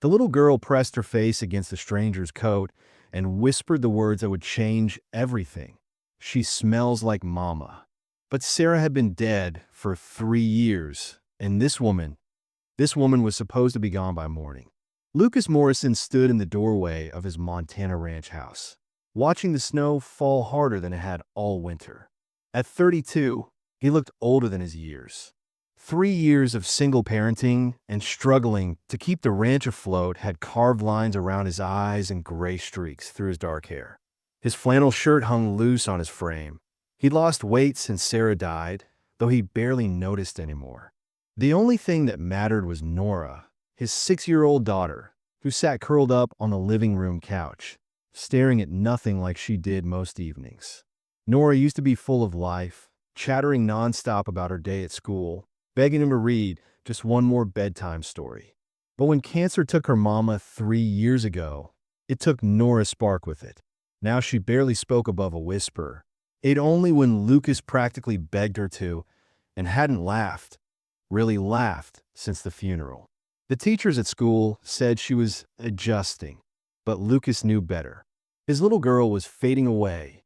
The little girl pressed her face against the stranger's coat and whispered the words that would change everything. "She smells like Mama." But Sarah had been dead for 3 years, and this woman was supposed to be gone by morning. Lucas Morrison stood in the doorway of his Montana ranch house, watching the snow fall harder than it had all winter. At 32, he looked older than his years. 3 years of single parenting and struggling to keep the ranch afloat had carved lines around his eyes and gray streaks through his dark hair. His flannel shirt hung loose on his frame. He'd lost weight since Sarah died, though he barely noticed anymore. The only thing that mattered was Nora, his 6-year-old daughter, who sat curled up on the living room couch, staring at nothing like she did most evenings. Nora used to be full of life, chattering nonstop about her day at school, begging him to read just one more bedtime story. But when cancer took her mama 3 years ago, it took Nora's spark with it. Now she barely spoke above a whisper, ate only when Lucas practically begged her to, and hadn't really laughed since the funeral. The teachers at school said she was adjusting, but Lucas knew better. His little girl was fading away,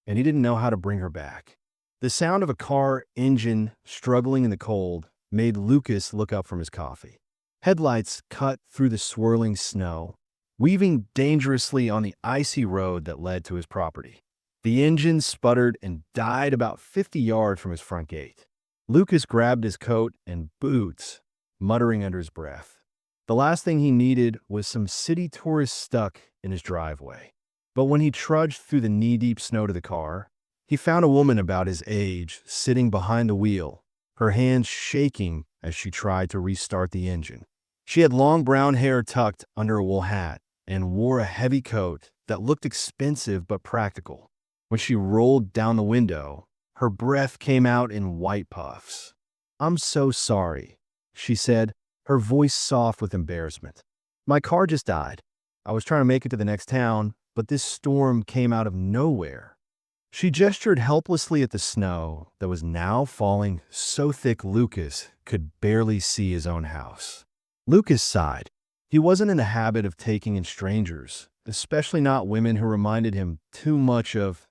and he didn't know how to bring her back. The sound of a car engine struggling in the cold made Lucas look up from his coffee. Headlights cut through the swirling snow, weaving dangerously on the icy road that led to his property. The engine sputtered and died about 50 yards from his front gate. Lucas grabbed his coat and boots, muttering under his breath. The last thing he needed was some city tourists stuck in his driveway. But when he trudged through the knee-deep snow to the car, he found a woman about his age sitting behind the wheel, her hands shaking as she tried to restart the engine. She had long brown hair tucked under a wool hat and wore a heavy coat that looked expensive but practical. When she rolled down the window, her breath came out in white puffs. "I'm so sorry," she said, her voice soft with embarrassment. "My car just died. I was trying to make it to the next town, but this storm came out of nowhere." She gestured helplessly at the snow that was now falling so thick Lucas could barely see his own house. Lucas sighed. He wasn't in the habit of taking in strangers, especially not women who reminded him too much of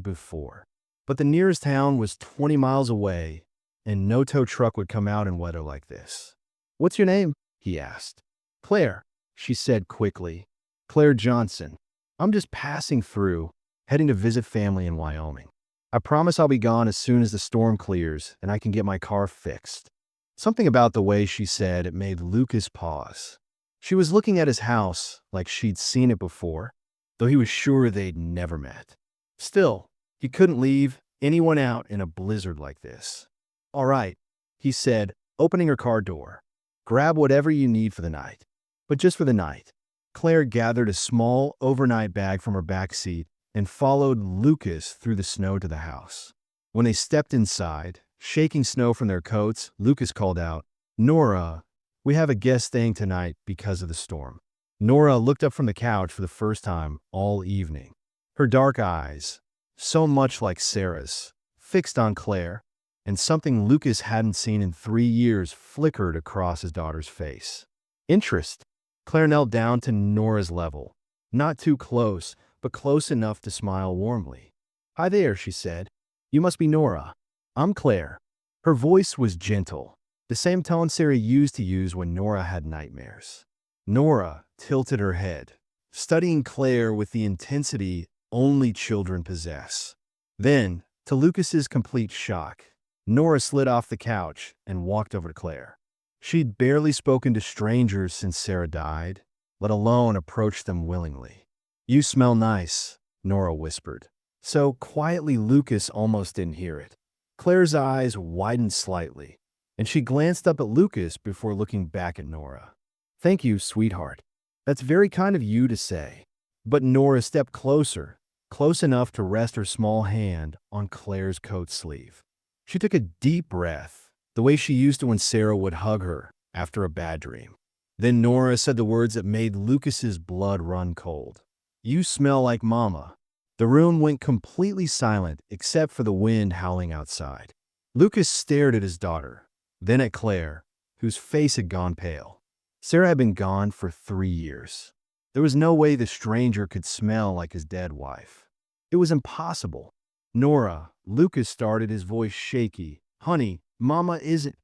before. But the nearest town was 20 miles away, and no tow truck would come out in weather like this. "What's your name?" he asked. "Claire," she said quickly. "Claire Johnson. I'm just passing through, heading to visit family in Wyoming. I promise I'll be gone as soon as the storm clears and I can get my car fixed." Something about the way she said it made Lucas pause. She was looking at his house like she'd seen it before, though he was sure they'd never met. Still, he couldn't leave anyone out in a blizzard like this. "All right," he said, opening her car door. "Grab whatever you need for the night. But just for the night." Claire gathered a small overnight bag from her back seat and followed Lucas through the snow to the house. When they stepped inside, shaking snow from their coats, Lucas called out, "Nora, we have a guest staying tonight because of the storm." Nora looked up from the couch for the first time all evening. Her dark eyes, so much like Sarah's, fixed on Claire, and something Lucas hadn't seen in 3 years flickered across his daughter's face. Interest. Claire knelt down to Nora's level, not too close, but close enough to smile warmly. "Hi there," she said. "You must be Nora." "I'm Claire." Her voice was gentle, the same tone Sarah used to use when Nora had nightmares. Nora tilted her head, studying Claire with the intensity only children possess. Then, to Lucas's complete shock, Nora slid off the couch and walked over to Claire. She'd barely spoken to strangers since Sarah died, let alone approached them willingly. "You smell nice," Nora whispered, so quietly Lucas almost didn't hear it. Claire's eyes widened slightly, and she glanced up at Lucas before looking back at Nora. "Thank you, sweetheart. That's very kind of you to say." But Nora stepped closer, close enough to rest her small hand on Claire's coat sleeve. She took a deep breath, the way she used to when Sarah would hug her after a bad dream. Then Nora said the words that made Lucas's blood run cold. "You smell like Mama." The room went completely silent except for the wind howling outside. Lucas stared at his daughter, then at Claire, whose face had gone pale. Sarah had been gone for 3 years. There was no way the stranger could smell like his dead wife. It was impossible. Nora, Lucas started, his voice shaky. Honey, Mama isn't.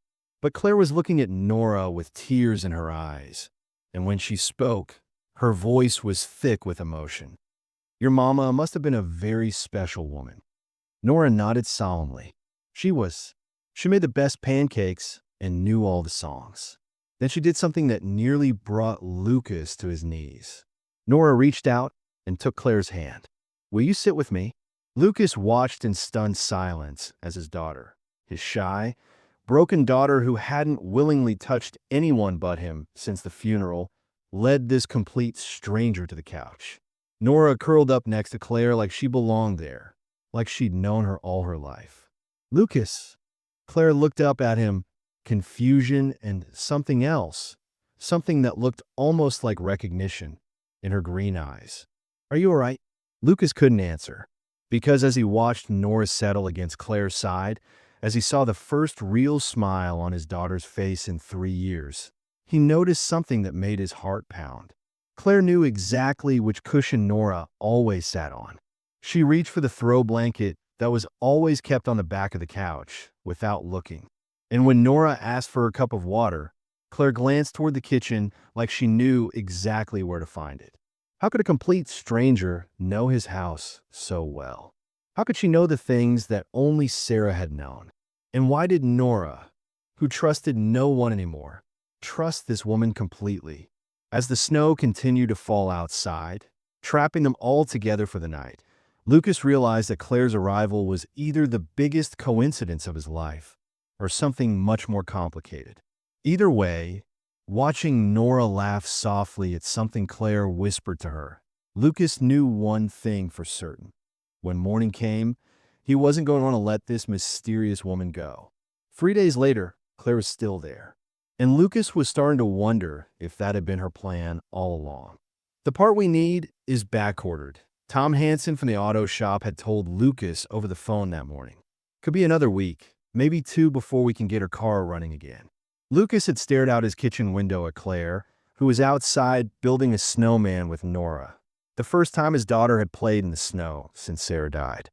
But Claire was looking at Nora with tears in her eyes. And when she spoke, her voice was thick with emotion. Your mama must have been a very special woman. Nora nodded solemnly. She was. She made the best pancakes and knew all the songs. Then she did something that nearly brought Lucas to his knees. Nora reached out and took Claire's hand. Will you sit with me? Lucas watched in stunned silence as his daughter, his shy, broken daughter who hadn't willingly touched anyone but him since the funeral, led this complete stranger to the couch. Nora curled up next to Claire like she belonged there, like she'd known her all her life. Lucas. Claire looked up at him, confusion and something else, something that looked almost like recognition in her green eyes. Are you all right? Lucas couldn't answer, because as he watched Nora settle against Claire's side, as he saw the first real smile on his daughter's face in 3 years, he noticed something that made his heart pound. Claire knew exactly which cushion Nora always sat on. She reached for the throw blanket that was always kept on the back of the couch without looking. And when Nora asked for a cup of water, Claire glanced toward the kitchen like she knew exactly where to find it. How could a complete stranger know his house so well? How could she know the things that only Sarah had known? And why did Nora, who trusted no one anymore, trust this woman completely? As the snow continued to fall outside, trapping them all together for the night, Lucas realized that Claire's arrival was either the biggest coincidence of his life or something much more complicated. Either way, watching Nora laugh softly at something Claire whispered to her, Lucas knew one thing for certain. When morning came, he wasn't going to want to let this mysterious woman go. 3 days later, Claire was still there, and Lucas was starting to wonder if that had been her plan all along. The part we need is backordered. Tom Hansen from the auto shop had told Lucas over the phone that morning. Could be another week, maybe 2 before we can get her car running again. Lucas had stared out his kitchen window at Claire, who was outside building a snowman with Nora. The first time his daughter had played in the snow since Sarah died.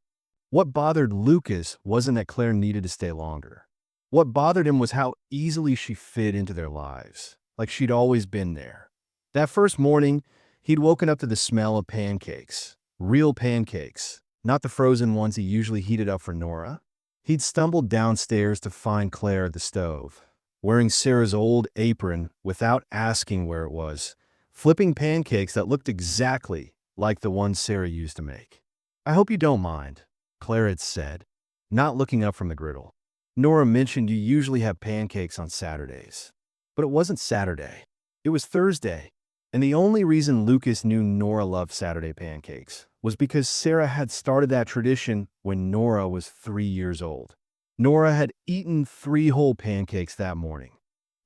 What bothered Lucas wasn't that Claire needed to stay longer. What bothered him was how easily she fit into their lives, like she'd always been there. That first morning, he'd woken up to the smell of pancakes. Real pancakes, not the frozen ones he usually heated up for Nora. He'd stumbled downstairs to find Claire at the stove, wearing Sarah's old apron without asking where it was, flipping pancakes that looked exactly like the ones Sarah used to make. I hope you don't mind, Claire had said, not looking up from the griddle. Nora mentioned you usually have pancakes on Saturdays. But it wasn't Saturday. It was Thursday. And the only reason Lucas knew Nora loved Saturday pancakes was because Sarah had started that tradition when Nora was 3 years old. Nora had eaten 3 whole pancakes that morning,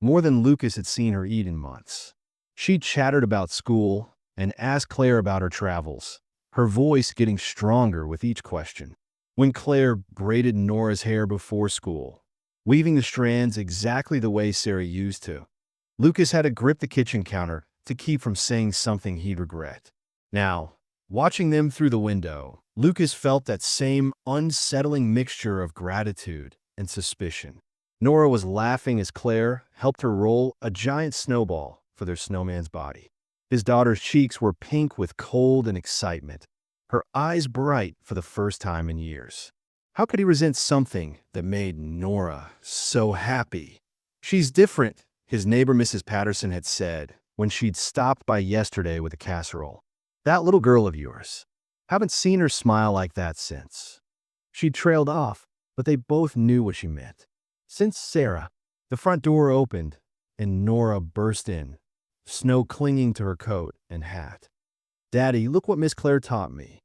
more than Lucas had seen her eat in months. She chattered about school and asked Claire about her travels, her voice getting stronger with each question. When Claire braided Nora's hair before school, weaving the strands exactly the way Sarah used to, Lucas had to grip the kitchen counter to keep from saying something he'd regret. Now, watching them through the window, Lucas felt that same unsettling mixture of gratitude and suspicion. Nora was laughing as Claire helped her roll a giant snowball for their snowman's body. His daughter's cheeks were pink with cold and excitement, her eyes bright for the first time in years. How could he resent something that made Nora so happy? She's different, his neighbor Mrs. Patterson had said when she'd stopped by yesterday with a casserole. That little girl of yours. Haven't seen her smile like that since. She trailed off, but they both knew what she meant. Since Sarah, the front door opened, and Nora burst in, snow clinging to her coat and hat. Daddy, look what Miss Claire taught me.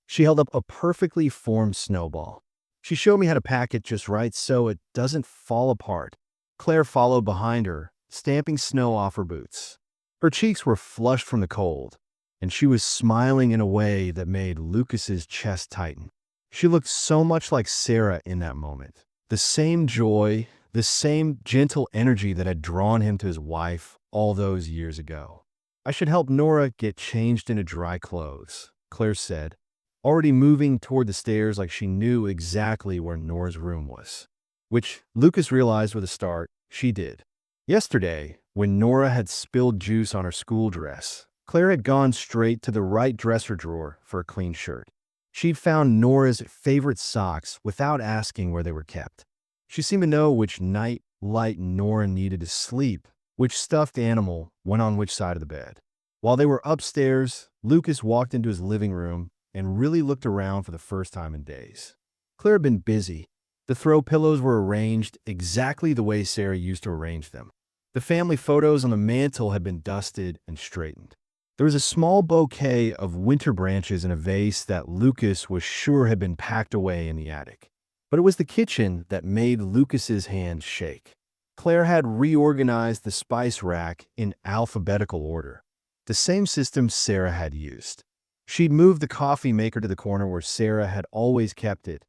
She held up a perfectly formed snowball. She showed me how to pack it just right so it doesn't fall apart. Claire followed behind her, stamping snow off her boots. Her cheeks were flushed from the cold, and she was smiling in a way that made Lucas's chest tighten. She looked so much like Sarah in that moment. The same joy, the same gentle energy that had drawn him to his wife all those years ago. I should help Nora get changed into dry clothes, Claire said, already moving toward the stairs like she knew exactly where Nora's room was. Which Lucas realized with a start, she did. Yesterday, when Nora had spilled juice on her school dress, Claire had gone straight to the right dresser drawer for a clean shirt. She'd found Nora's favorite socks without asking where they were kept. She seemed to know which night light Nora needed to sleep, which stuffed animal went on which side of the bed. While they were upstairs, Lucas walked into his living room and really looked around for the first time in days. Claire had been busy. The throw pillows were arranged exactly the way Sarah used to arrange them. The family photos on the mantel had been dusted and straightened. There was a small bouquet of winter branches in a vase that Lucas was sure had been packed away in the attic. But it was the kitchen that made Lucas's hands shake. Claire had reorganized the spice rack in alphabetical order, the same system Sarah had used. She'd moved the coffee maker to the corner where Sarah had always kept it,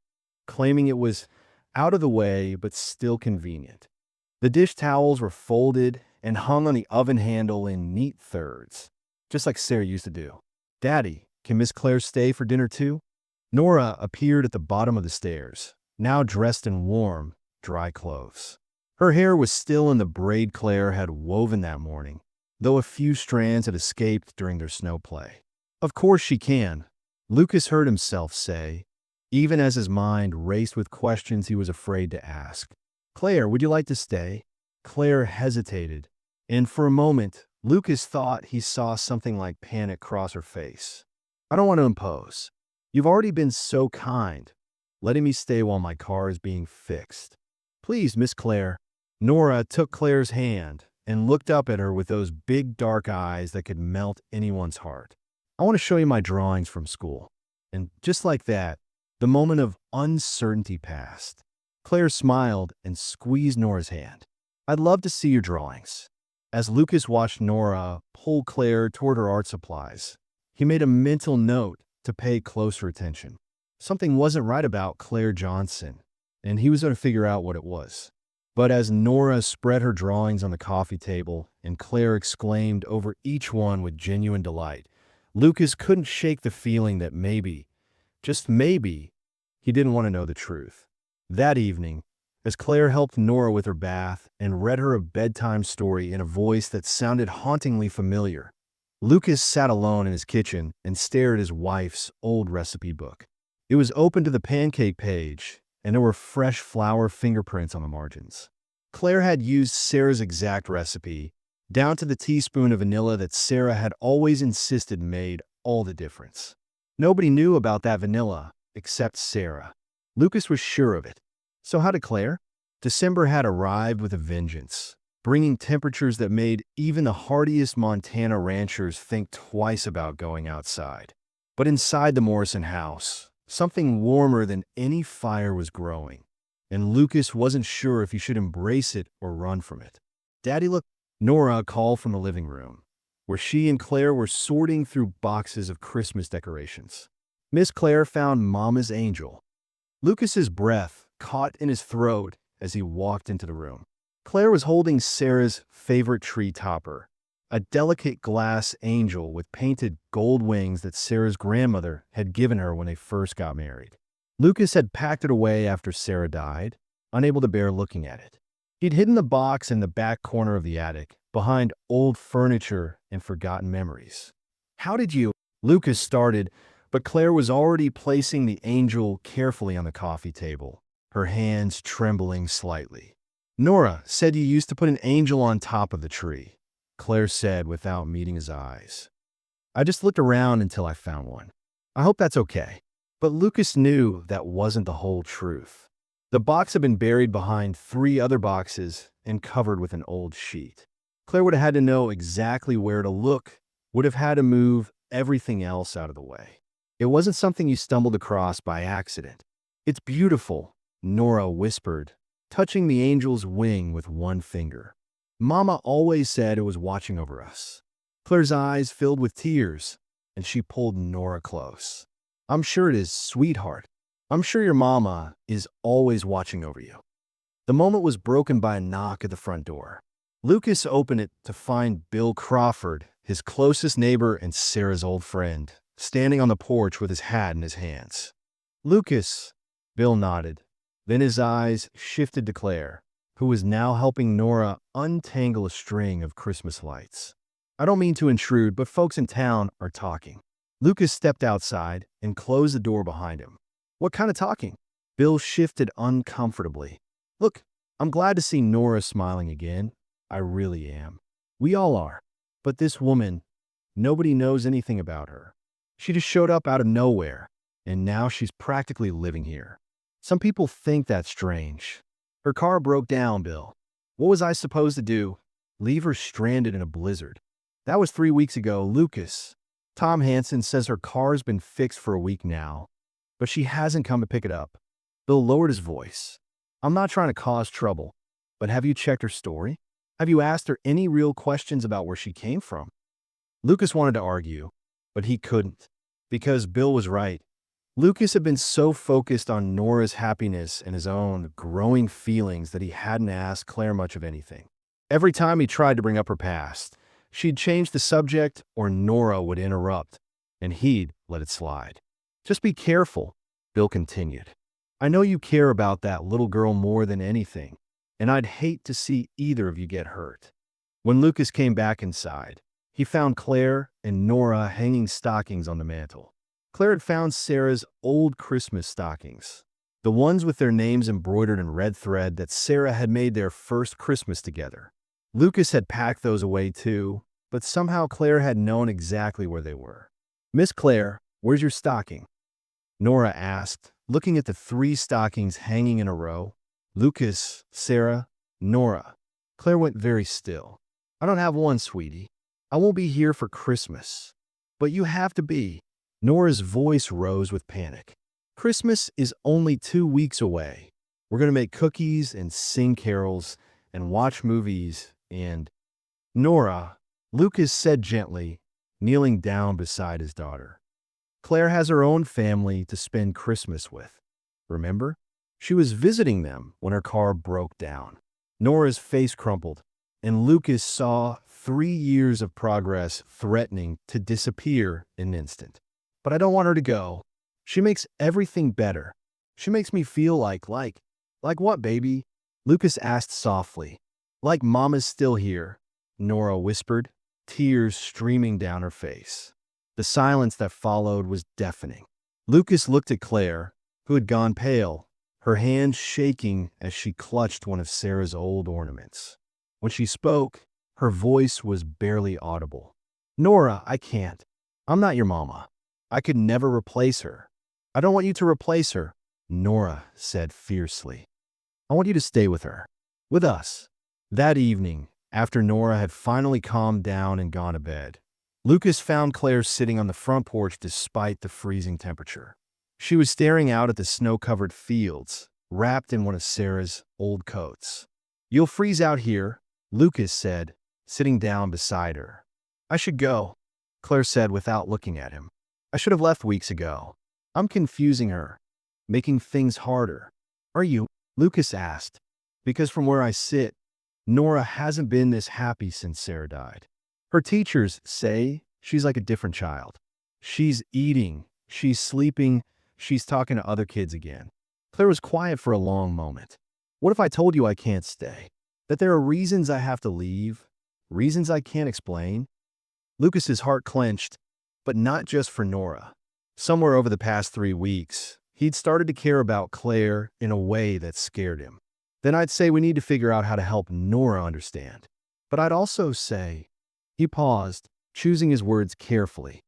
claiming it was out of the way but still convenient. The dish towels were folded and hung on the oven handle in neat thirds, just like Sarah used to do. "Daddy, can Miss Claire stay for dinner too?" Nora appeared at the bottom of the stairs, now dressed in warm, dry clothes. Her hair was still in the braid Claire had woven that morning, though a few strands had escaped during their snow play. "Of course she can," Lucas heard himself say, even as his mind raced with questions he was afraid to ask. "Claire, would you like to stay?" Claire hesitated, and for a moment, Lucas thought he saw something like panic cross her face. "I don't want to impose. You've already been so kind, letting me stay while my car is being fixed. Please, Miss Claire." Nora took Claire's hand and looked up at her with those big dark eyes that could melt anyone's heart. "I want to show you my drawings from school." And just like that, the moment of uncertainty passed. Claire smiled and squeezed Nora's hand. "I'd love to see your drawings." As Lucas watched Nora pull Claire toward her art supplies, he made a mental note to pay closer attention. Something wasn't right about Claire Johnson, and he was going to figure out what it was. But as Nora spread her drawings on the coffee table and Claire exclaimed over each one with genuine delight, Lucas couldn't shake the feeling that maybe, just maybe, he didn't want to know the truth. That evening, as Claire helped Nora with her bath and read her a bedtime story in a voice that sounded hauntingly familiar, Lucas sat alone in his kitchen and stared at his wife's old recipe book. It was open to the pancake page, and there were fresh flour fingerprints on the margins. Claire had used Sarah's exact recipe, down to the teaspoon of vanilla that Sarah had always insisted made all the difference. Nobody knew about that vanilla except Sarah. Lucas was sure of it. So how did Claire? December had arrived with a vengeance, bringing temperatures that made even the hardiest Montana ranchers think twice about going outside. But inside the Morrison house, something warmer than any fire was growing, and Lucas wasn't sure if he should embrace it or run from it. "Daddy, look," Nora called from the living room, where she and Claire were sorting through boxes of Christmas decorations. Miss Claire found Mama's angel. Lucas's breath caught in his throat as he walked into the room. Claire was holding Sarah's favorite tree topper, a delicate glass angel with painted gold wings that Sarah's grandmother had given her when they first got married. Lucas had packed it away after Sarah died, unable to bear looking at it. He'd hidden the box in the back corner of the attic, behind old furniture and forgotten memories. "How did you?" Lucas started, but Claire was already placing the angel carefully on the coffee table, her hands trembling slightly. "Nora said you used to put an angel on top of the tree," Claire said without meeting his eyes. "I just looked around until I found one. I hope that's okay." But Lucas knew that wasn't the whole truth. The box had been buried behind 3 other boxes and covered with an old sheet. Claire would have had to know exactly where to look, would have had to move everything else out of the way. It wasn't something you stumbled across by accident. "It's beautiful," Nora whispered, touching the angel's wing with one finger. "Mama always said it was watching over us." Claire's eyes filled with tears, and she pulled Nora close. "I'm sure it is, sweetheart. I'm sure your mama is always watching over you." The moment was broken by a knock at the front door. Lucas opened it to find Bill Crawford, his closest neighbor and Sarah's old friend, standing on the porch with his hat in his hands. "Lucas," Bill nodded. Then his eyes shifted to Claire, who was now helping Nora untangle a string of Christmas lights. "I don't mean to intrude, but folks in town are talking." Lucas stepped outside and closed the door behind him. "What kind of talking?" Bill shifted uncomfortably. "Look, I'm glad to see Nora smiling again. I really am. We all are. But this woman, nobody knows anything about her. She just showed up out of nowhere, and now she's practically living here. Some people think that's strange. Her car broke down, Bill. What was I supposed to do? Leave her stranded in a blizzard? That was 3 weeks ago, Lucas. Tom Hansen says her car's been fixed for a week now, but she hasn't come to pick it up." Bill lowered his voice. "I'm not trying to cause trouble, but have you checked her story? Have you asked her any real questions about where she came from?" Lucas wanted to argue, but he couldn't, because Bill was right. Lucas had been so focused on Nora's happiness and his own growing feelings that he hadn't asked Claire much of anything. Every time he tried to bring up her past, she'd change the subject or Nora would interrupt, and he'd let it slide. "Just be careful," Bill continued. "I know you care about that little girl more than anything, and I'd hate to see either of you get hurt." When Lucas came back inside, he found Claire and Nora hanging stockings on the mantel. Claire had found Sarah's old Christmas stockings, the ones with their names embroidered in red thread that Sarah had made their first Christmas together. Lucas had packed those away too, but somehow Claire had known exactly where they were. "Miss Claire, where's your stocking?" Nora asked, looking at the 3 stockings hanging in a row. Lucas, Sarah, Nora. Claire went very still. "I don't have one, sweetie. I won't be here for Christmas." "But you have to be." Nora's voice rose with panic. "Christmas is only 2 weeks away. We're going to make cookies and sing carols and watch movies and—" "Nora," Lucas said gently, kneeling down beside his daughter. "Claire has her own family to spend Christmas with. Remember? She was visiting them when her car broke down." Nora's face crumpled, and Lucas saw 3 years of progress threatening to disappear in an instant. "But I don't want her to go. She makes everything better. She makes me feel like what, baby?" Lucas asked softly. "Like Mama's still here," Nora whispered, tears streaming down her face. The silence that followed was deafening. Lucas looked at Claire, who had gone pale, her hands shaking as she clutched one of Sarah's old ornaments. When she spoke, her voice was barely audible. "Nora, I can't. I'm not your mama. I could never replace her." "I don't want you to replace her," Nora said fiercely. "I want you to stay with her. With us." That evening, after Nora had finally calmed down and gone to bed, Lucas found Claire sitting on the front porch despite the freezing temperature. She was staring out at the snow-covered fields, wrapped in one of Sarah's old coats. "You'll freeze out here," Lucas said, sitting down beside her. "I should go," Claire said without looking at him. "I should have left weeks ago. I'm confusing her, making things harder." "Are you?" Lucas asked, because from where I sit, Nora hasn't been this happy since Sarah died. Her teachers say she's like a different child. She's eating, she's sleeping, she's talking to other kids again. Claire was quiet for a long moment. "What if I told you I can't stay? That there are reasons I have to leave? Reasons I can't explain?" Lucas's heart clenched, but not just for Nora. Somewhere over the past 3 weeks, he'd started to care about Claire in a way that scared him. "Then I'd say we need to figure out how to help Nora understand. But I'd also say—" He paused, choosing his words carefully.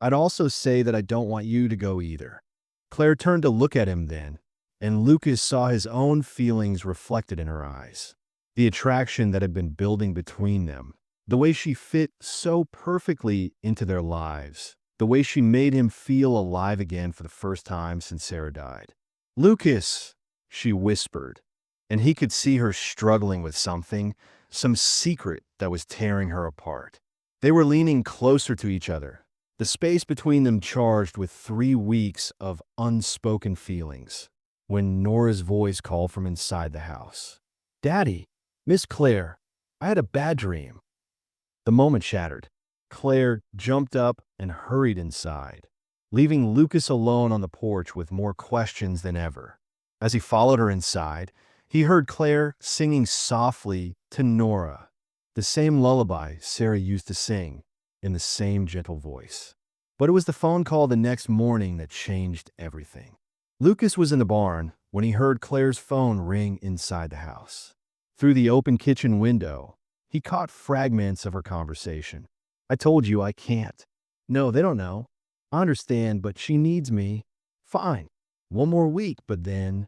"I'd also say that I don't want you to go either." Claire turned to look at him then, and Lucas saw his own feelings reflected in her eyes. The attraction that had been building between them, the way she fit so perfectly into their lives, the way she made him feel alive again for the first time since Sarah died. "Lucas," she whispered, and he could see her struggling with something, some secret that was tearing her apart. They were leaning closer to each other, the space between them charged with 3 weeks of unspoken feelings, when Nora's voice called from inside the house. "Daddy, Miss Claire, I had a bad dream. The moment shattered. Claire jumped up and hurried inside, leaving Lucas alone on the porch with more questions than ever. As he followed her inside, he heard Claire singing softly to Nora, the same lullaby Sarah used to sing, in the same gentle voice. But it was the phone call the next morning that changed everything. Lucas was in the barn when he heard Claire's phone ring inside the house. Through the open kitchen window, he caught fragments of her conversation. "I told you I can't." "No, they don't know." "I understand, but she needs me." "Fine. One more week, but then—"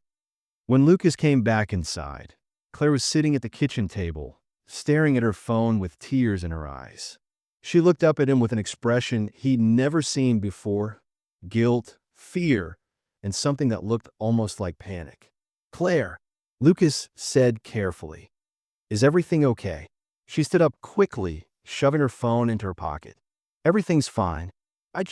When Lucas came back inside, Claire was sitting at the kitchen table, staring at her phone with tears in her eyes. She looked up at him with an expression he'd never seen before: guilt, fear, and something that looked almost like panic. "Claire," Lucas said carefully, "is everything okay?" She stood up quickly, shoving her phone into her pocket. "Everything's fine. I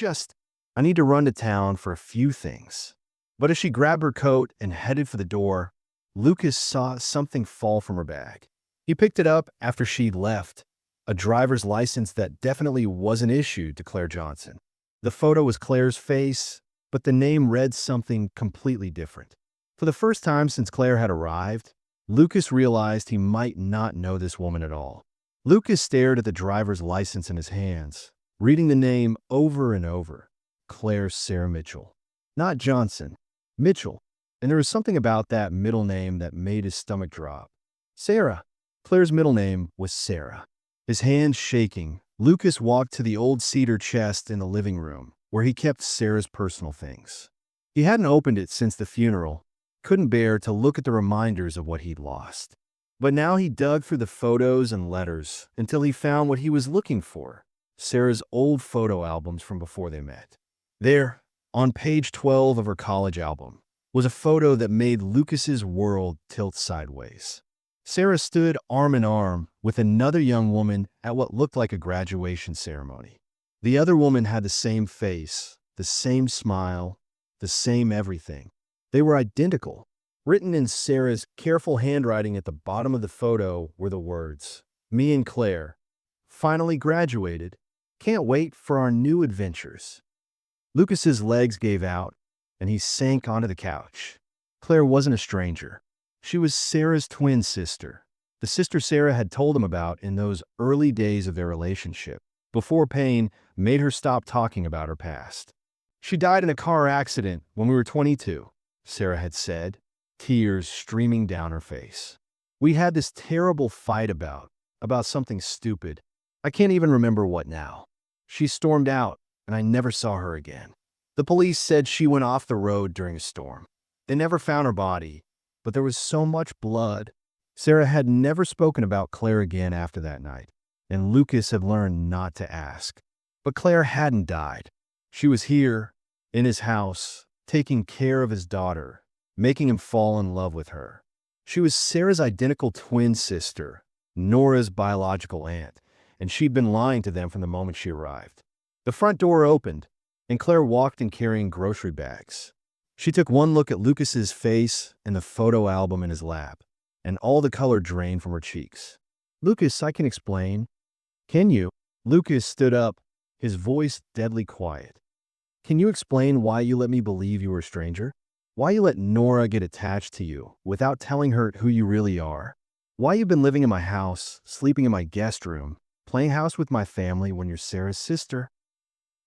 need to run to town for a few things." But as she grabbed her coat and headed for the door, Lucas saw something fall from her bag. He picked it up after she'd left, a driver's license that definitely wasn't issued to Claire Johnson. The photo was Claire's face, but the name read something completely different. For the first time since Claire had arrived, Lucas realized he might not know this woman at all. Lucas stared at the driver's license in his hands, reading the name over and over: Claire Sarah Mitchell. Not Johnson, Mitchell. And there was something about that middle name that made his stomach drop. Sarah. Claire's middle name was Sarah. His hands shaking, Lucas walked to the old cedar chest in the living room, where he kept Sarah's personal things. He hadn't opened it since the funeral, couldn't bear to look at the reminders of what he'd lost. But now he dug through the photos and letters until he found what he was looking for: Sarah's old photo albums from before they met. There, on page 12 of her college album, was a photo that made Lucas's world tilt sideways. Sarah stood arm in arm with another young woman at what looked like a graduation ceremony. The other woman had the same face, the same smile, the same everything. They were identical. Written in Sarah's careful handwriting at the bottom of the photo were the words, "Me and Claire, finally graduated. Can't wait for our new adventures." Lucas's legs gave out, and he sank onto the couch. Claire wasn't a stranger. She was Sarah's twin sister, the sister Sarah had told him about in those early days of their relationship, before pain made her stop talking about her past. "She died in a car accident when we were 22, Sarah had said, tears streaming down her face. "We had this terrible fight about something stupid. I can't even remember what now. She stormed out, and I never saw her again. The police said she went off the road during a storm. They never found her body, but there was so much blood." Sarah had never spoken about Claire again after that night, and Lucas had learned not to ask. But Claire hadn't died. She was here, in his house, taking care of his daughter, making him fall in love with her. She was Sarah's identical twin sister, Nora's biological aunt, and she'd been lying to them from the moment she arrived. The front door opened, and Claire walked in carrying grocery bags. She took one look at Lucas's face and the photo album in his lap, and all the color drained from her cheeks. "Lucas, I can explain." "Can you?" Lucas stood up, his voice deadly quiet. "Can you explain why you let me believe you were a stranger? Why you let Nora get attached to you without telling her who you really are? Why you've been living in my house, sleeping in my guest room, playing house with my family when you're Sarah's sister?"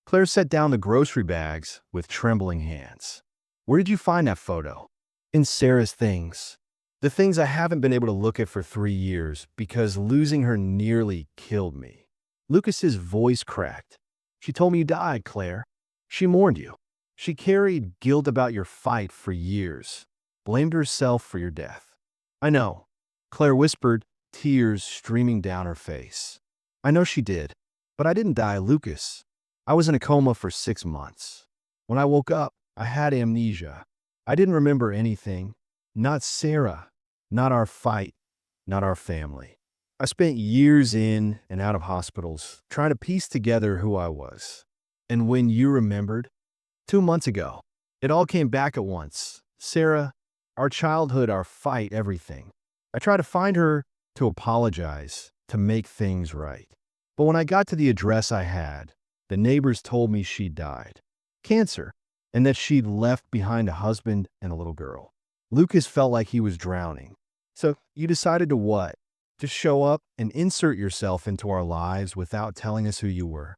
Claire set down the grocery bags with trembling hands. "Where did you find that photo?" "In Sarah's things. The things I haven't been able to look at for 3 years because losing her nearly killed me." Lucas's voice cracked. "She told me you died, Claire. She mourned you. She carried guilt about your fight for years, blamed herself for your death." "I know," Claire whispered, tears streaming down her face. "I know she did, but I didn't die, Lucas. I was in a coma for 6 months. When I woke up, I had amnesia. I didn't remember anything. Not Sarah, not our fight, not our family. I spent years in and out of hospitals trying to piece together who I was. And when you remembered, 2 months ago, it all came back at once. Sarah, our childhood, our fight, everything. I tried to find her, to apologize, to make things right. But when I got to the address I had, the neighbors told me she'd died. Cancer, and that she'd left behind a husband and a little girl. Lucas felt like he was drowning. So you decided to what? Just show up and insert yourself into our lives without telling us who you were?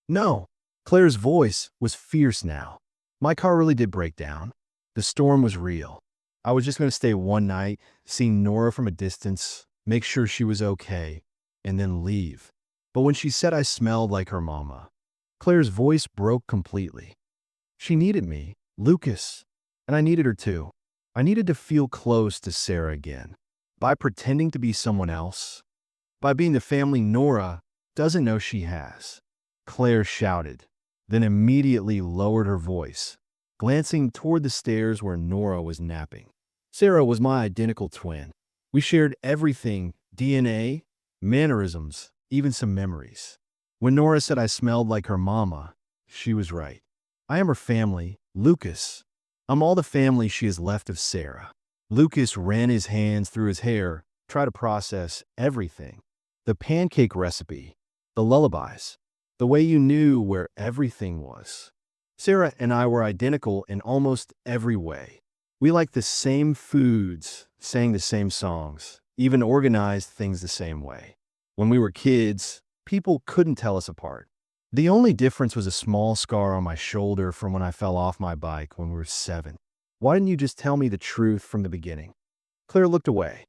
No. Claire's voice was fierce now. My car really did break down. The storm was real. I was just going to stay one night, see Nora from a distance, make sure she was okay, and then leave. But when she said I smelled like her mama, Claire's voice broke completely. She needed me, Lucas, and I needed her too. I needed to feel close to Sarah again. By pretending to be someone else, by being the family Nora doesn't know she has. Claire shouted, then immediately lowered her voice, glancing toward the stairs where Nora was napping. Sarah was my identical twin. We shared everything, DNA, mannerisms, even some memories. When Nora said I smelled like her mama, she was right. I am her family, Lucas. I'm all the family she has left of Sarah. Lucas ran his hands through his hair, tried to process everything. The pancake recipe, the lullabies, the way you knew where everything was. Sarah and I were identical in almost every way. We liked the same foods, sang the same songs, even organized things the same way. When we were kids, people couldn't tell us apart. The only difference was a small scar on my shoulder from when I fell off my bike when we were 7. Why didn't you just tell me the truth from the beginning? Claire looked away.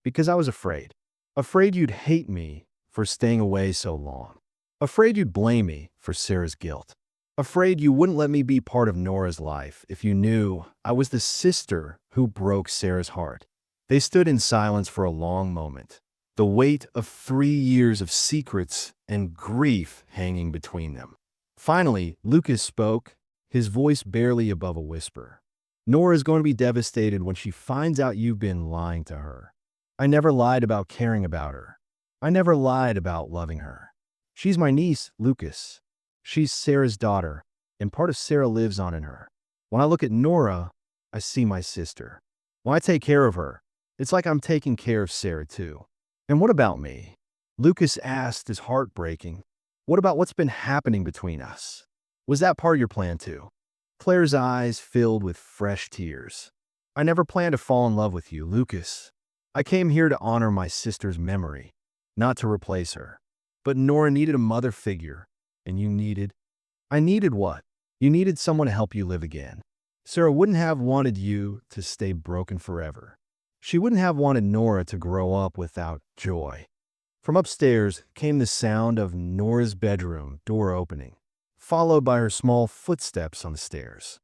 Because I was afraid. Afraid you'd hate me for staying away so long. Afraid you'd blame me for Sarah's guilt. Afraid you wouldn't let me be part of Nora's life if you knew I was the sister who broke Sarah's heart. They stood in silence for a long moment, the weight of 3 years of secrets and grief hanging between them. Finally, Lucas spoke, his voice barely above a whisper. Nora's going to be devastated when she finds out you've been lying to her. I never lied about caring about her. I never lied about loving her. She's my niece, Lucas. She's Sarah's daughter, and part of Sarah lives on in her. When I look at Nora, I see my sister. When I take care of her, it's like I'm taking care of Sarah too. And what about me? Lucas asked, his heart breaking. What about what's been happening between us? Was that part of your plan too? Claire's eyes filled with fresh tears. I never planned to fall in love with you, Lucas. I came here to honor my sister's memory, not to replace her. But Nora needed a mother figure, and you needed... I needed what? You needed someone to help you live again. Sarah wouldn't have wanted you to stay broken forever. She wouldn't have wanted Nora to grow up without joy. From upstairs came the sound of Nora's bedroom door opening, followed by her small footsteps on the stairs.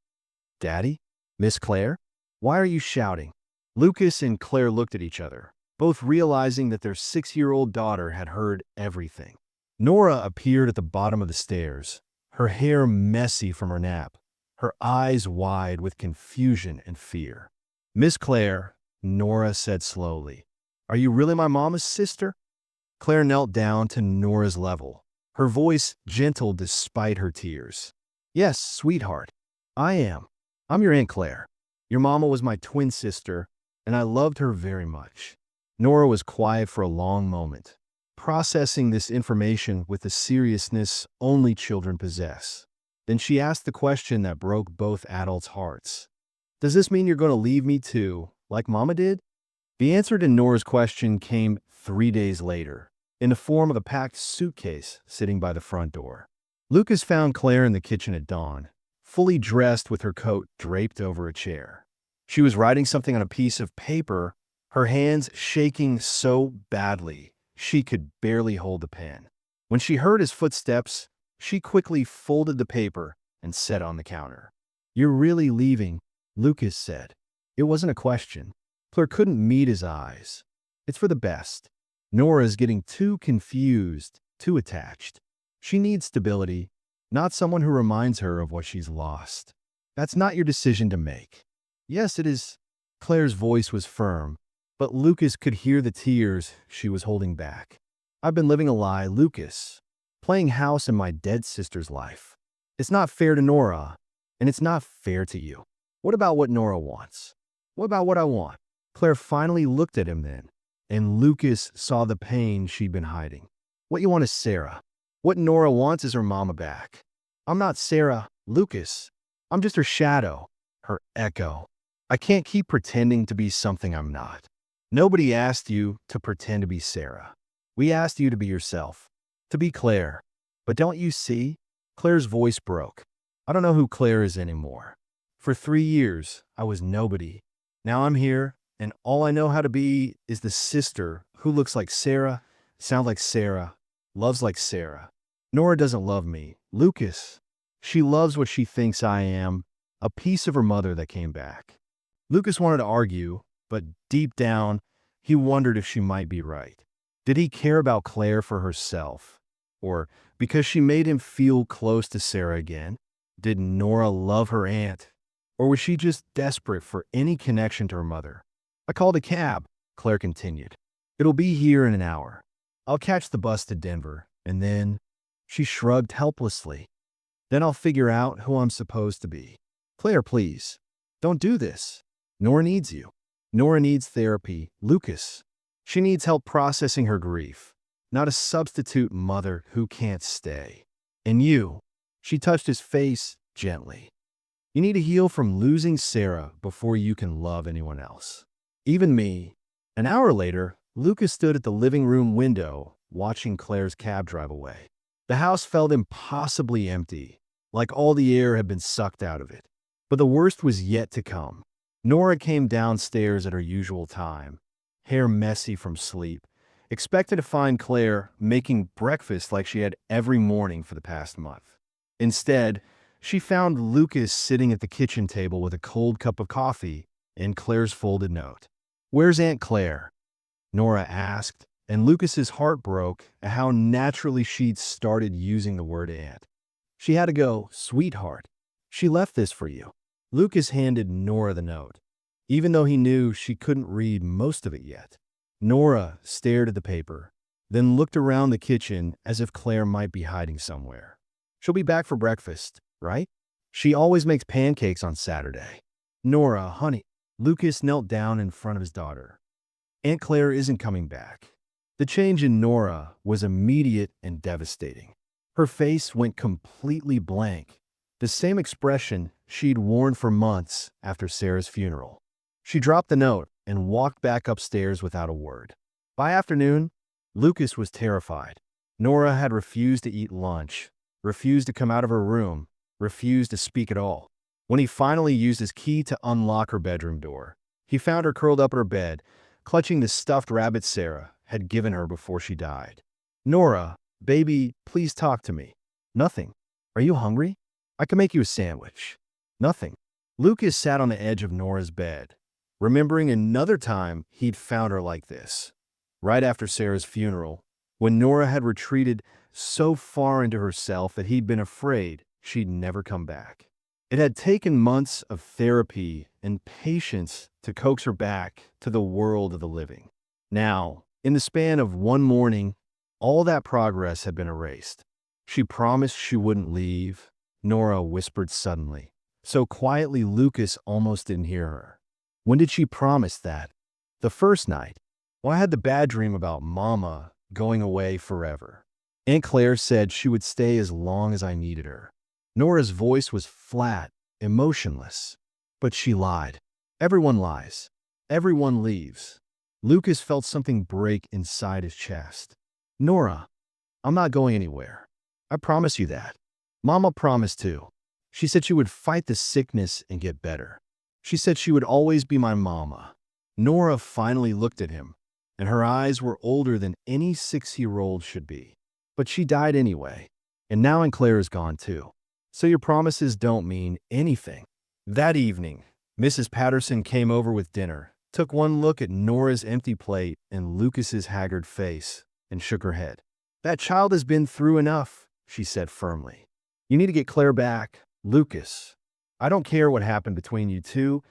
Daddy? Miss Claire? Why are you shouting? Lucas and Claire looked at each other, both realizing that their 6-year-old daughter had heard everything. Nora appeared at the bottom of the stairs, her hair messy from her nap, her eyes wide with confusion and fear. Miss Claire, Nora said slowly, are you really my mama's sister? Claire knelt down to Nora's level, her voice gentle despite her tears. Yes, sweetheart, I am. I'm your Aunt Claire. Your mama was my twin sister, and I loved her very much. Nora was quiet for a long moment, processing this information with the seriousness only children possess. Then she asked the question that broke both adults' hearts. Does this mean you're going to leave me too, like Mama did? The answer to Nora's question came 3 days later, in the form of a packed suitcase sitting by the front door. Lucas found Claire in the kitchen at dawn, fully dressed with her coat draped over a chair. She was writing something on a piece of paper, her hands shaking so badly she could barely hold the pen. When she heard his footsteps, she quickly folded the paper and set it on the counter. You're really leaving, Lucas said. It wasn't a question. Claire couldn't meet his eyes. It's for the best. Nora's getting too confused, too attached. She needs stability, not someone who reminds her of what she's lost. That's not your decision to make. Yes, it is. Claire's voice was firm, but Lucas could hear the tears she was holding back. I've been living a lie, Lucas, playing house in my dead sister's life. It's not fair to Nora, and it's not fair to you. What about what Nora wants? What about what I want? Claire finally looked at him then, and Lucas saw the pain she'd been hiding. What you want is Sarah. What Nora wants is her mama back. I'm not Sarah, Lucas. I'm just her shadow, her echo. I can't keep pretending to be something I'm not. Nobody asked you to pretend to be Sarah. We asked you to be yourself, to be Claire. But don't you see? Claire's voice broke. I don't know who Claire is anymore. For 3 years, I was nobody. Now I'm here, and all I know how to be is the sister who looks like Sarah, sounds like Sarah, loves like Sarah. Nora doesn't love me, Lucas. She loves what she thinks I am, a piece of her mother that came back. Lucas wanted to argue, but deep down, he wondered if she might be right. Did he care about Claire for herself? Or because she made him feel close to Sarah again? Did Nora love her aunt? Or was she just desperate for any connection to her mother? I called a cab, Claire continued. It'll be here in an hour. I'll catch the bus to Denver, and then… She shrugged helplessly. Then I'll figure out who I'm supposed to be. Claire, please, don't do this. Nora needs you. Nora needs therapy, Lucas. She needs help processing her grief, not a substitute mother who can't stay. And you, she touched his face gently. You need to heal from losing Sarah before you can love anyone else. Even me. An hour later, Lucas stood at the living room window, watching Claire's cab drive away. The house felt impossibly empty, like all the air had been sucked out of it. But the worst was yet to come. Nora came downstairs at her usual time, hair messy from sleep, expected to find Claire making breakfast like she had every morning for the past month. Instead, she found Lucas sitting at the kitchen table with a cold cup of coffee and Claire's folded note. "Where's Aunt Claire?" Nora asked, and Lucas's heart broke at how naturally she'd started using the word aunt. She had to go, "Sweetheart, she left this for you." Lucas handed Nora the note, even though he knew she couldn't read most of it yet. Nora stared at the paper, then looked around the kitchen as if Claire might be hiding somewhere. She'll be back for breakfast, right? She always makes pancakes on Saturday. Nora, honey. Lucas knelt down in front of his daughter. Aunt Claire isn't coming back. The change in Nora was immediate and devastating. Her face went completely blank, the same expression she'd worn for months after Sarah's funeral. She dropped the note and walked back upstairs without a word. By afternoon, Lucas was terrified. Nora had refused to eat lunch, refused to come out of her room, refused to speak at all. When he finally used his key to unlock her bedroom door, he found her curled up in her bed, clutching the stuffed rabbit Sarah had given her before she died. "Nora, baby, please talk to me." "Nothing." "Are you hungry? I can make you a sandwich." "Nothing." Lucas sat on the edge of Nora's bed, remembering another time he'd found her like this, right after Sarah's funeral, when Nora had retreated so far into herself that he'd been afraid she'd never come back. It had taken months of therapy and patience to coax her back to the world of the living. Now, in the span of one morning, all that progress had been erased. "She promised she wouldn't leave," Nora whispered suddenly, so quietly Lucas almost didn't hear her. "When did she promise that?" "The first night. Well, I had the bad dream about Mama going away forever. Aunt Claire said she would stay as long as I needed her." Nora's voice was flat, emotionless. "But she lied. Everyone lies. Everyone leaves." Lucas felt something break inside his chest. "Nora, I'm not going anywhere. I promise you that. Mama promised too. She said she would fight the sickness and get better. She said she would always be my mama." Nora finally looked at him, and her eyes were older than any 6-year-old should be. "But she died anyway, and now Aunt Claire is gone too. So your promises don't mean anything." That evening, Mrs. Patterson came over with dinner, took one look at Nora's empty plate and Lucas's haggard face, and shook her head. "That child has been through enough," she said firmly. "You need to get Claire back, Lucas. I don't care what happened between you two,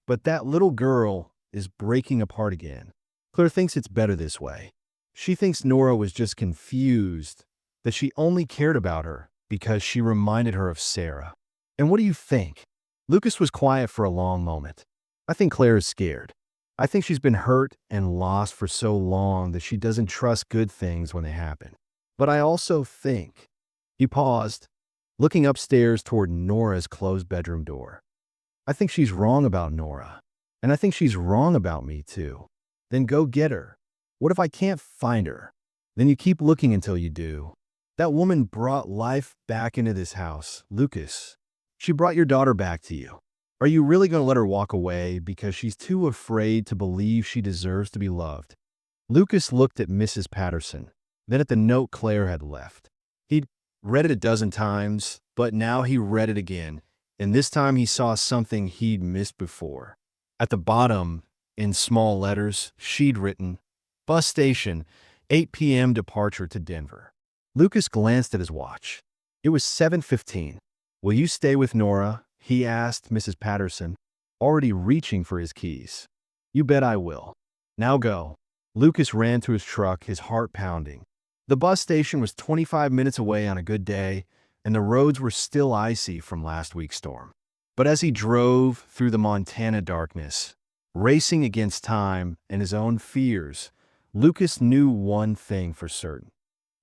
but that little girl is breaking apart again. Claire thinks it's better this way. She thinks Nora was just confused, that she only cared about her because she reminded her of Sarah. And what do you think?" Lucas was quiet for a long moment. "I think Claire is scared. I think she's been hurt and lost for so long that she doesn't trust good things when they happen. But I also think," he paused, looking upstairs toward Nora's closed bedroom door. "I think she's wrong about Nora. And I think she's wrong about me, too. Then go get her. What if I can't find her? Then you keep looking until you do. That woman brought life back into this house, Lucas. She brought your daughter back to you. Are you really going to let her walk away because she's too afraid to believe she deserves to be loved?" Lucas looked at Mrs. Patterson, then at the note Claire had left. He'd read it a dozen times, but now he read it again, and this time he saw something he'd missed before. At the bottom, in small letters, she'd written, "Bus station, 8 p.m. departure to Denver." Lucas glanced at his watch. It was 7:15. "Will you stay with Nora?" he asked Mrs. Patterson, already reaching for his keys. "You bet I will. Now go." Lucas ran to his truck, his heart pounding. The bus station was 25 minutes away on a good day, and the roads were still icy from last week's storm. But as he drove through the Montana darkness, racing against time and his own fears, Lucas knew one thing for certain.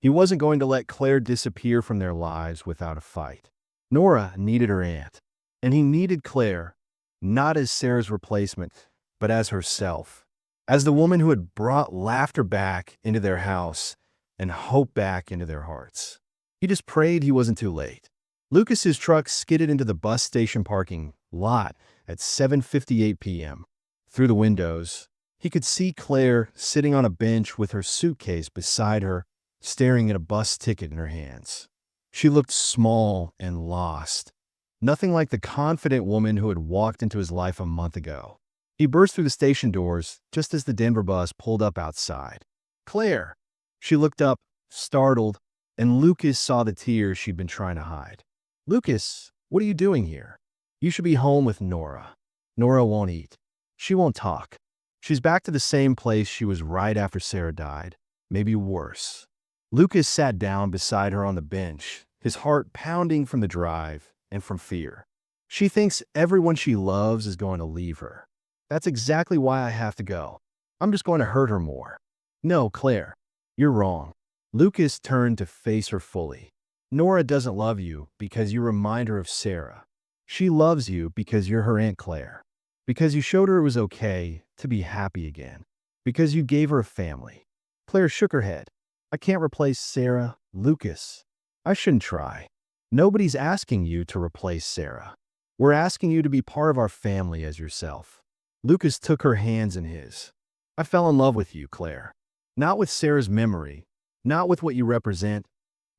He wasn't going to let Claire disappear from their lives without a fight. Nora needed her aunt, and he needed Claire, not as Sarah's replacement, but as herself, as the woman who had brought laughter back into their house and hope back into their hearts. He just prayed he wasn't too late. Lucas's truck skidded into the bus station parking lot at 7:58 p.m. Through the windows, he could see Claire sitting on a bench with her suitcase beside her, staring at a bus ticket in her hands. She looked small and lost, nothing like the confident woman who had walked into his life a month ago. He burst through the station doors just as the Denver bus pulled up outside. "Claire!" She looked up, startled, and Lucas saw the tears she'd been trying to hide. "Lucas, what are you doing here? You should be home with Nora." "Nora won't eat. She won't talk. She's back to the same place she was right after Sarah died, maybe worse." Lucas sat down beside her on the bench, his heart pounding from the drive and from fear. "She thinks everyone she loves is going to leave her. That's exactly why I have to go. I'm just going to hurt her more." "No, Claire, you're wrong." Lucas turned to face her fully. "Nora doesn't love you because you remind her of Sarah. She loves you because you're her Aunt Claire. Because you showed her it was okay to be happy again. Because you gave her a family." Claire shook her head. "I can't replace Sarah, Lucas. I shouldn't try. Nobody's asking you to replace Sarah. We're asking you to be part of our family as yourself." Lucas took her hands in his. "I fell in love with you, Claire. Not with Sarah's memory, not with what you represent,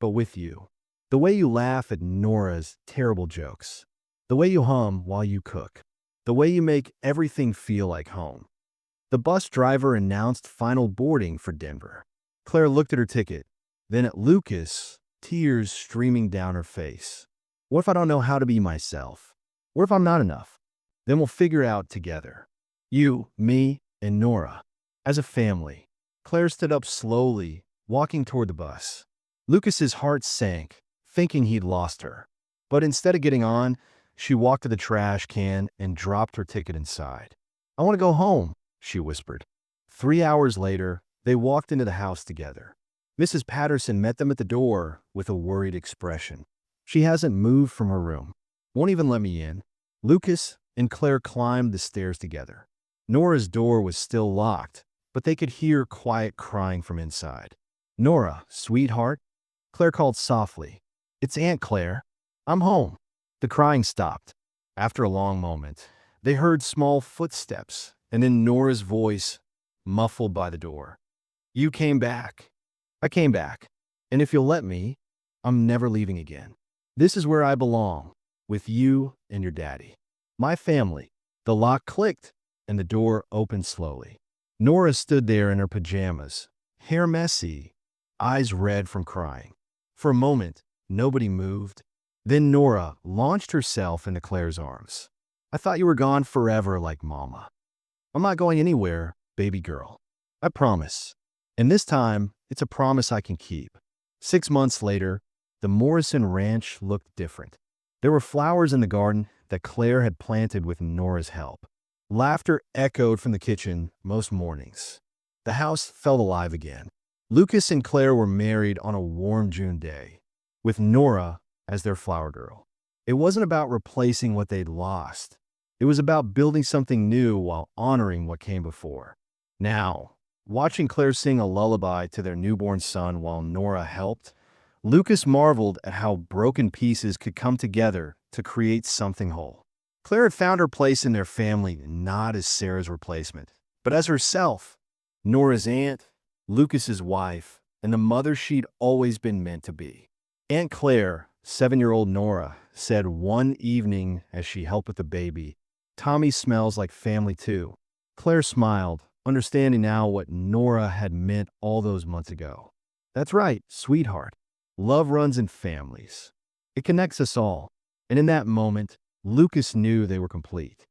but with you. The way you laugh at Nora's terrible jokes. The way you hum while you cook. The way you make everything feel like home." The bus driver announced final boarding for Denver. Claire looked at her ticket, then at Lucas, tears streaming down her face. "What if I don't know how to be myself? What if I'm not enough? Then we'll figure it out together. You, me, and Nora. As a family." Claire stood up slowly, walking toward the bus. Lucas's heart sank, thinking he'd lost her. But instead of getting on, she walked to the trash can and dropped her ticket inside. "I want to go home," she whispered. 3 hours later, they walked into the house together. Mrs. Patterson met them at the door with a worried expression. "She hasn't moved from her room. Won't even let me in." Lucas and Claire climbed the stairs together. Nora's door was still locked, but they could hear quiet crying from inside. "Nora, sweetheart," Claire called softly. "It's Aunt Claire. I'm home." The crying stopped. After a long moment, they heard small footsteps, and then Nora's voice, muffled by the door. "You came back." "I came back. And if you'll let me, I'm never leaving again. This is where I belong, with you and your daddy. My family." The lock clicked, and the door opened slowly. Nora stood there in her pajamas, hair messy, eyes red from crying. For a moment, nobody moved. Then Nora launched herself into Claire's arms. "I thought you were gone forever like Mama." "I'm not going anywhere, baby girl. I promise. And this time, it's a promise I can keep." 6 months later, the Morrison Ranch looked different. There were flowers in the garden that Claire had planted with Nora's help. Laughter echoed from the kitchen most mornings. The house felt alive again. Lucas and Claire were married on a warm June day, with Nora as their flower girl. It wasn't about replacing what they'd lost. It was about building something new while honoring what came before. Now, watching Claire sing a lullaby to their newborn son while Nora helped, Lucas marveled at how broken pieces could come together to create something whole. Claire had found her place in their family not as Sarah's replacement, but as herself, Nora's aunt, Lucas's wife, and the mother she'd always been meant to be. Aunt Claire, 7-year-old Nora, said one evening as she helped with the baby, "Tommy smells like family too." Claire smiled, understanding now what Nora had meant all those months ago. "That's right, sweetheart. Love runs in families. It connects us all." And in that moment, Lucas knew they were complete.